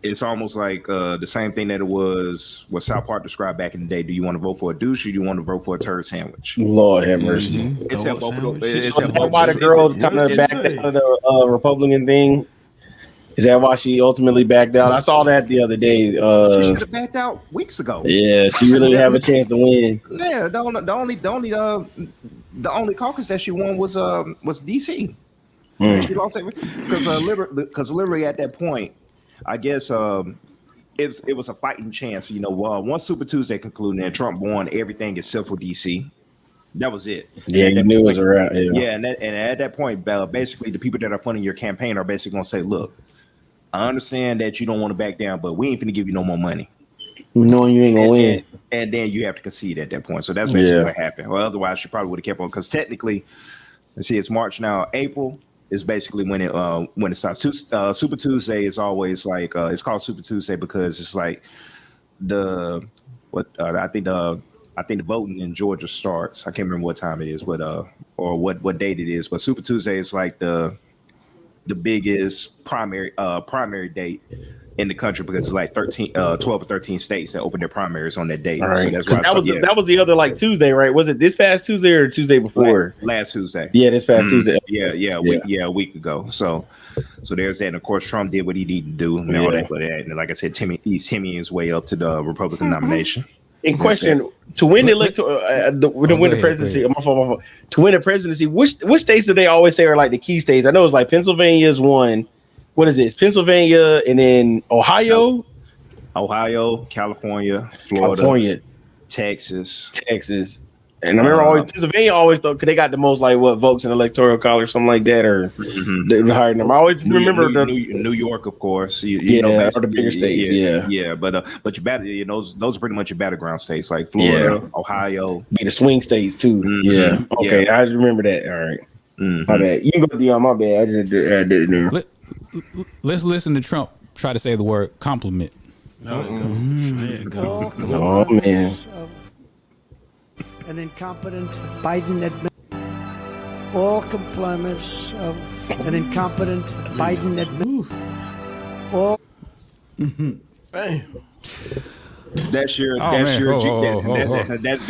it's almost like the same thing that it was what South Park described back in the day. Do you want to vote for a douche or do you want to vote for a turd sandwich? Lord have mercy. It's that both of those. Is that why the girl kind of backed out of the Republican thing? Is that why she ultimately backed out? I saw that the other day. She should have backed out weeks ago. Yeah, she really didn't have a chance to win. Yeah, the only caucus that she won was DC. She lost because literally at that point, I guess it was a fighting chance. You know, once Super Tuesday concluded and Trump won everything except for DC. That was it. Yeah, you knew it was around. Yeah, and at that point, basically the people that are funding your campaign are basically going to say, "Look, I understand that you don't want to back down, but we ain't finna give you no more money. Knowing you ain't gonna win." And then you have to concede at that point. So that's basically what happened. Well, otherwise, she probably would have kept on. Because technically, let's see, it's March now. April is basically when it starts. Super Tuesday is always like it's called Super Tuesday because it's like I think the voting in Georgia starts. I can't remember what time it is, but or what date it is. But Super Tuesday is like the biggest primary date in the country because it's like 12 or 13 states that open their primaries on that date. All right. So that's why that was the other like Tuesday, right? Was it this past Tuesday or Tuesday before? Last Tuesday. Yeah, this past Tuesday. A week ago. So there's that. And of course, Trump did what he needed to do and all that. But and like I said, he's timmying his way up to the Republican nomination. In question, to win the presidency, to win the presidency, which states do they always say are like the key states? I know it's like Pennsylvania's one. What is it? It's Pennsylvania and then Ohio, California, Florida, Texas. And I remember Pennsylvania always thought because they got the most like votes in the electoral college or something like that, or the higher number. I always remember New York, of course. Or the bigger states. But those are pretty much your battleground states like Florida, Ohio, be the swing states too. Okay, I remember that. All right, my bad. You can go Dion. My bad. I just did. Let's listen to Trump try to say the word compliment. There you go. Oh man. An incompetent Biden all compliance of an incompetent Biden administration. All. That's your that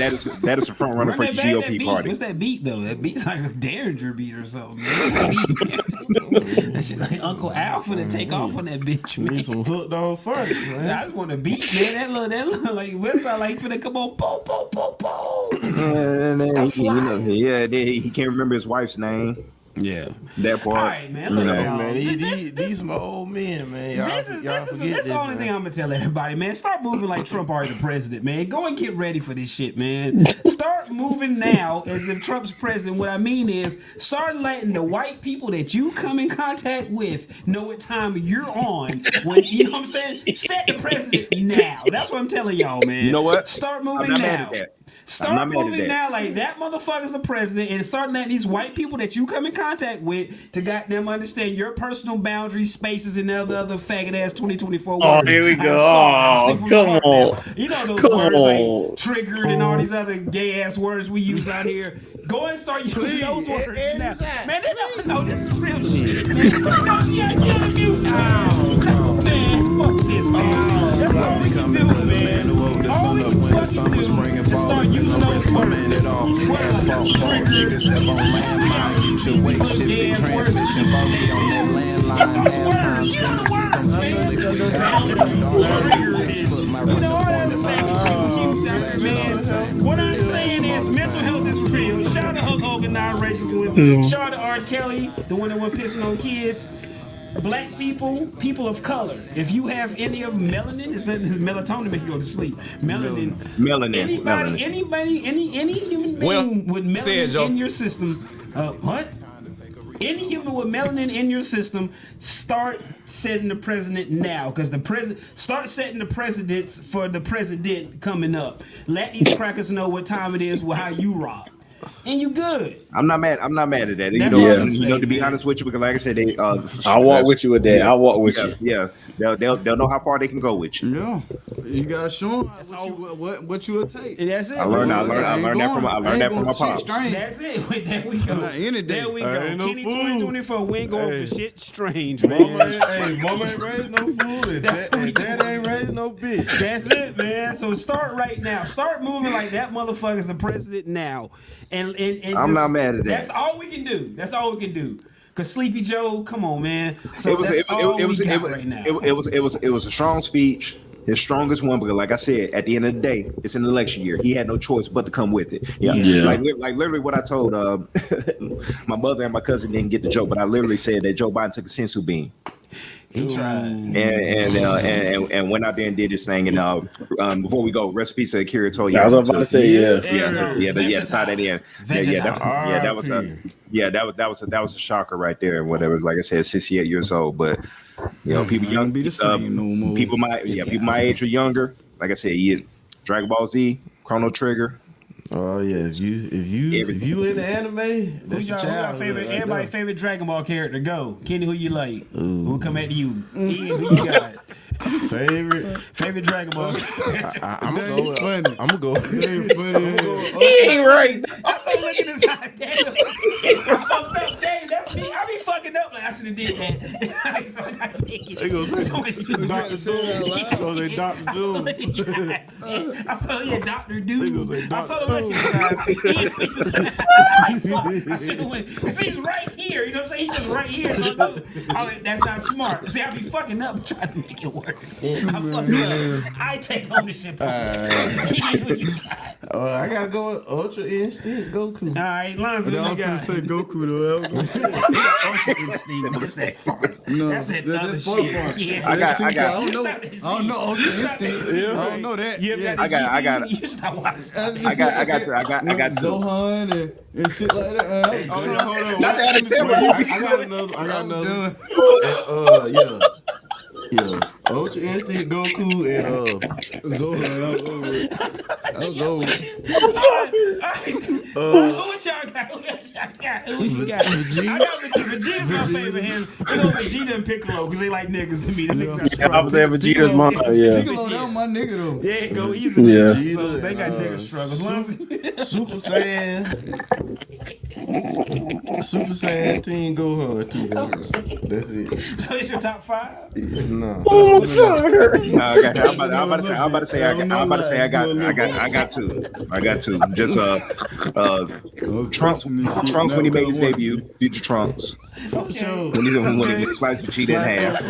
is the front runner for the GOP party. What's that beat though? That beat's like a Derringer beat or something. That shit like Uncle Al finna take off on that bitch, man. Need some hooked on first, man. I just want a beat, man. That look like Westside like finna come on, po. He can't remember his wife's name. Yeah, that part. All right, man. Look, man, these some old men, man. That's the only thing I'm gonna tell everybody, man. Start moving like Trump already the president, man. Go and get ready for this shit, man. Start moving now as if Trump's president. What I mean is, start letting the white people that you come in contact with know what time you're on. When you know what I'm saying, set the president now. That's what I'm telling y'all, man. You know what? Start moving now. Start moving now like that motherfucker's the president and start letting these white people that you come in contact with to goddamn understand your personal boundaries, spaces, and other faggot ass 2024 words. Oh, here we go. Come on. You know those words like triggered and all these other gay ass words we use out here. Go and start using those words now. Man, they don't know this is real shit, man. Man, fuck this, man. That's all we can do, man. All we can fucking do is start using those words. Asphalt fault, niggas step on landmine. Get your weight shifted, transmission faulty on that landline. Halftime sentences, I'm public. Don't 6 foot, my run What I'm saying is mental health is real. Shout out to Hulk Hogan, non-racist with. Shout out to R. Kelly, the one that went pissing on kids. Black people, people of color. If you have any of melanin, it's melatonin make you go to sleep. Melanin. Any human being with melanin in your system. What? Any human with melanin in your system, start setting the president now, because start setting the precedents for the president coming up. Let these crackers know what time it is, how you rock. And you good. I'm not mad at that. You know, to be honest with you, because like I said, I'll walk with you with that. I'll walk with you. Yeah, they'll know how far they can go with you. Yeah, you gotta show them what you will take. And that's it. I learned that from my pops. That's it. There we go. There we go. Kenny 2024. We ain't going for shit strange, man. Mama ain't raised no fool. And dad ain't raised no bitch. That's it, man. So start right now. Start moving like that motherfucker's the president now. And I'm not mad at that. That's all we can do. Cause Sleepy Joe, come on, man. So it was a strong speech, his strongest one. Because like I said, at the end of the day, it's an election year. He had no choice but to come with it. Yeah. Like literally what I told my mother and my cousin didn't get the joke, but I literally said that Joe Biden took a sensu bean. He tried. And went out there and did his thing. And before we go, recipes of Akira Toyama. I was about to say tie that in. That was a shocker right there. Whatever, like I said, 68 years old, but you know, people young, be the same no more. People my age or younger. Like I said, Dragon Ball Z, Chrono Trigger. Oh yeah, if you in the anime, who's your favorite? Everybody's favorite Dragon Ball character. Go, Kenny. Who you like? Who come at you? Ian, who you got? Favorite Dragon Ball. I'm gonna go. He ain't right. I started looking at his eyes. I fucked up. Dang, that's me. I be fucking up. Like I should have did that. So I gotta make it. Dr. Doom. I saw Dr. Doom. I saw the look in his eyes. I should have went. Cause he's right here. You know what I'm saying? He's just right here. So that's not smart. See, I be fucking up trying to make it work. I fucked up. I take ownership. I gotta go with Ultra Instinct Goku. All right, Lonzo, what you got? Say Goku though. Ultra Instinct. What's that fart? No, that's that other shit. Yeah. I got. I don't know Ultra Instinct. I don't know that. I got. You stop watching. I got Zohan and shit like that. Hold on. Not that example. I got another. Yeah. Ultra Instinct Goku and Zohan. That was over. What y'all got? Who you got? Vegeta's my favorite hand. They go Vegeta and Piccolo because they like niggas to me. The niggas I was saying Vegeta's mom. Yeah. Piccolo, that was my nigga though. Yeah, go easy. Yeah. So they got nigga struggles. Super Saiyan. Super Saiyan Team Gohan too. That's it. So it's your top 5? No. Oh, I'm sorry. Okay, I'm about to say I got two. Just Trunks when he made his debut, Future Trunks. For sure. When he sliced Vegeta in half.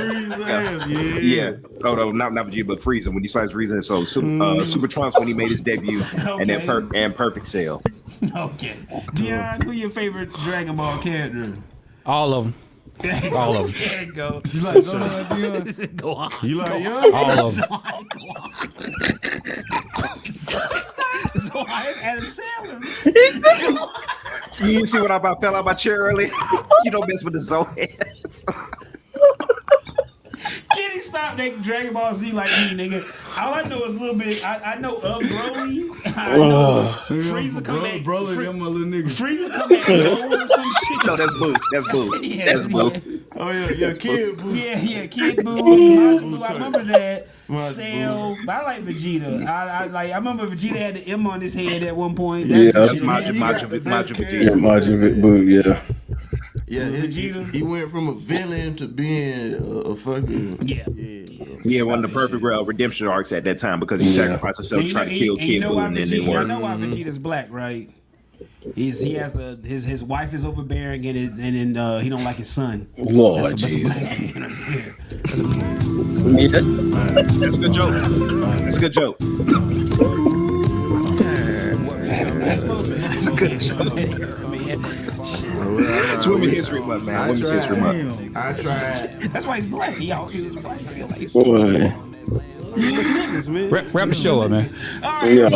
Yeah. Oh no, not Vegeta, but Frieza. When he sliced Frieza, so Super Trunks when he made his debut, and then Perfect Cell. Okay. Dion, who your favorite Dragon Ball character? All of them. All of them. There you go. She like Dion. Go on. You like yours? All of them. So I Adam Sandler. You see what I about fell out my chair earlier? You don't mess with the Zohan. Kenny, stop that Dragon Ball Z like me, nigga. All I know is a little bit. I know of Broly. I know Frieza come at Broly, I'm my little nigga. Frieza come at Gold or some shit. No, that's Boo. That's Boo. Yeah, That's Boo. Oh yeah, Kid Boo. Yeah, Kid Boo. Majin Buu, I remember that. Cell. I like Vegeta. I remember Vegeta had the M on his head at one point. That's Majin Vegeta. Majin Buu, yeah. Yeah, he went from a villain to being a fucking Yeah, one of the perfect redemption arcs at that time because he sacrificed himself to try to kill Kid Buu and then it didn't work. I know why Vegeta's black, right? He has his wife is overbearing and then he don't like his son. Lord, that's a black man. That's a good joke. That's a good joke. That's a good joke. It's Women's History Month, man. Women's History Month. I tried. That's why he's black. He always black. Wrap the show up, man. All right,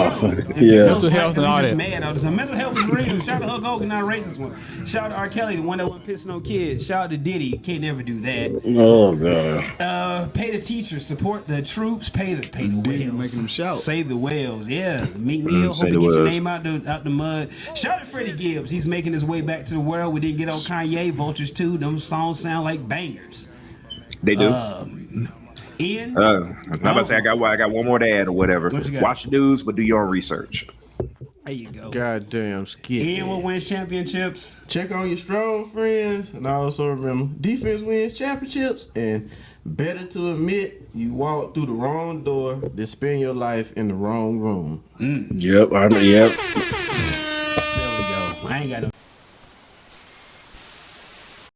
Mental health and all that. Mental health is real. Shout out to Hulk Hogan, not a racist one. Shout out to R. Kelly, the one that was pissing on kids. Shout out to Diddy. Can't never do that. Oh god. Pay the teachers, support the troops, pay the whales, making them shout. Save the whales. Yeah, Meek Mill. Hope you get your name out the mud. Shout out to Freddie Gibbs. He's making his way back to the world. We didn't get on Kanye. Vultures too. Them songs sound like bangers. They do. Ian? I'm about to say I got one more to add or whatever. What you got? Watch the news, but do your own research. There you go. Goddamn skip. Ian will win championships. Check on your strong friends, and also remember, defense wins championships, and better to admit you walked through the wrong door than spend your life in the wrong room. Yep. There we go. I ain't got no